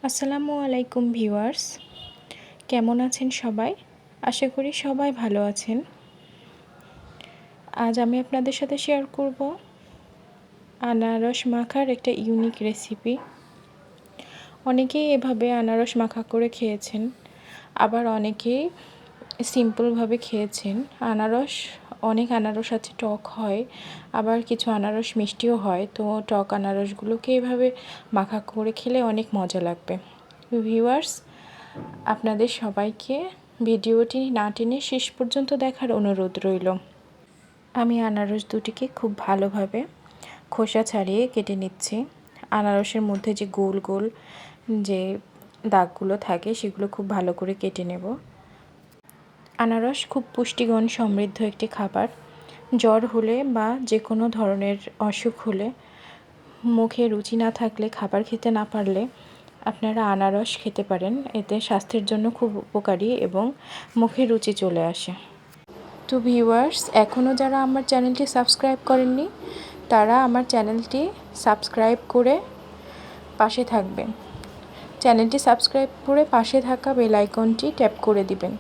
আসসালামু আলাইকুম ভিউয়ার্স, কেমন আছেন সবাই? আশা করি সবাই ভালো আছেন। আজ আমি আপনাদের সাথে শেয়ার করব আনারস মাখার একটা ইউনিক রেসিপি। অনেকেই এভাবে আনারস মাখা করে খেয়েছেন, আবার অনেকেই সিম্পলভাবে খেয়েছেন। অনেক আনারস আছে টক হয়, আবার কিছু আনারস মিষ্টিও হয়। তো টক আনারসগুলোকে এভাবে মাখা করে খেলে অনেক মজা লাগবে। ভিউয়ার্স, আপনাদের সবাইকে ভিডিওটি না টেনে শেষ পর্যন্ত দেখার অনুরোধ রইল। আমি আনারস দুটিকে খুব ভালোভাবে খোসা ছাড়িয়ে কেটে নিচ্ছি। আনারসের মধ্যে যে গোল গোল যে দাগগুলো থাকে সেগুলো খুব ভালো করে কেটে নেব। আনারস খুব পুষ্টিগুণ সমৃদ্ধ একটি খাবার। জ্বর হলে বা যে কোনো ধরনের অসুখ হলে, মুখে রুচি না থাকলে, খাবার খেতে না পারলে আপনারা আনারস খেতে পারেন। এতে স্বাস্থ্যের জন্য খুব উপকারী এবং মুখে রুচি চলে আসে। তো ভিউয়ার্স, এখনও যারা আমার চ্যানেলটি সাবস্ক্রাইব করেননি তারা আমার চ্যানেলটি সাবস্ক্রাইব করে পাশে থাকবেন। চ্যানেলটি সাবস্ক্রাইব করে পাশে থাকা বেল আইকনটি ট্যাপ করে দিবেন।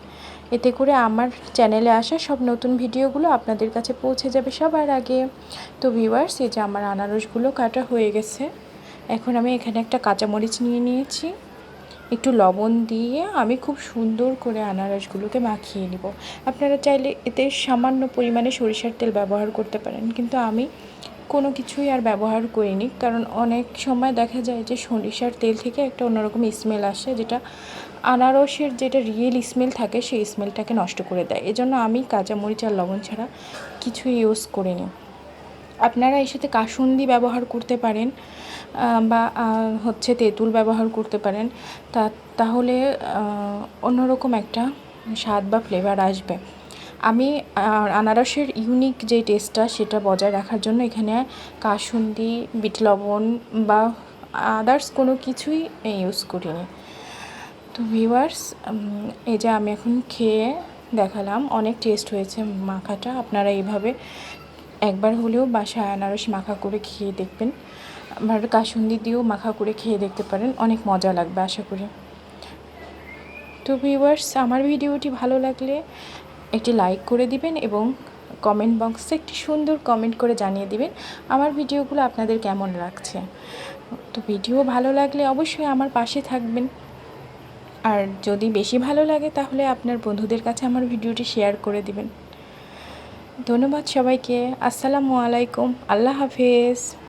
এতে করে আমার চ্যানেলে আসা সব নতুন ভিডিওগুলো আপনাদের কাছে পৌঁছে যাবে সবার আগে। তো ভিউয়ার্স, এই যে আমার আনারসগুলো কাটা হয়ে গেছে। এখন আমি এখানে একটা কাঁচামরিচ নিয়ে নিয়েছি। একটু লবণ দিয়ে আমি খুব সুন্দর করে আনারসগুলোকে মাখিয়ে নিব। আপনারা চাইলে এতে সামান্য পরিমাণে সরিষার তেল ব্যবহার করতে পারেন, কিন্তু আমি কোনো কিছুই আর ব্যবহার করিনি, কারণ অনেক সময় দেখা যায় যে সরিষার তেল থেকে একটা অন্যরকম স্মেল আসে, যেটা আনারসের যেটা রিয়েল স্মেল থাকে সেই স্মেলটাকে নষ্ট করে দেয়। এজন্য আমি কাঁচামরিচ আর লবণ ছাড়া কিছু ইউজ করিনি। আপনারা এর সাথে কাসুন্দি ব্যবহার করতে পারেন বা তেঁতুল ব্যবহার করতে পারেন। তাহলে অন্যরকম একটা স্বাদ বা ফ্লেভার আসবে। আমি আনারসের ইউনিক যে টেস্টটা সেটা বজায় রাখার জন্য এখানে কাসুন্দি, বিট লবণ বা আদার্স কোনো কিছুই ইউজ করিনি। তো ভিউয়ার্স, এই যে আমি এখন খেয়ে দেখালাম, অনেক টেস্ট হয়েছে মাখাটা। আপনারা এইভাবে একবার হলেও বাসায় আনারস মাখা করে খেয়ে দেখবেন। আবার কাসুন্দি দিয়েও মাখা করে খেয়ে দেখতে পারেন, অনেক মজা লাগবে আশা করি। তো ভিউয়ার্স, আমার ভিডিওটি ভালো লাগলে একটি লাইক করে দিবেন এবং কমেন্ট বক্সে একটি সুন্দর কমেন্ট করে জানিয়ে দিবেন আমার ভিডিওগুলো আপনাদের কেমন লাগছে। তো ভিডিও ভালো লাগলে অবশ্যই আমার পাশে থাকবেন। আর যদি বেশি ভালো লাগে তাহলে আপনার বন্ধুদের কাছে আমার ভিডিওটি শেয়ার করে দিবেন। ধন্যবাদ সবাইকে। আসসালামু আলাইকুম। আল্লাহ হাফেজ।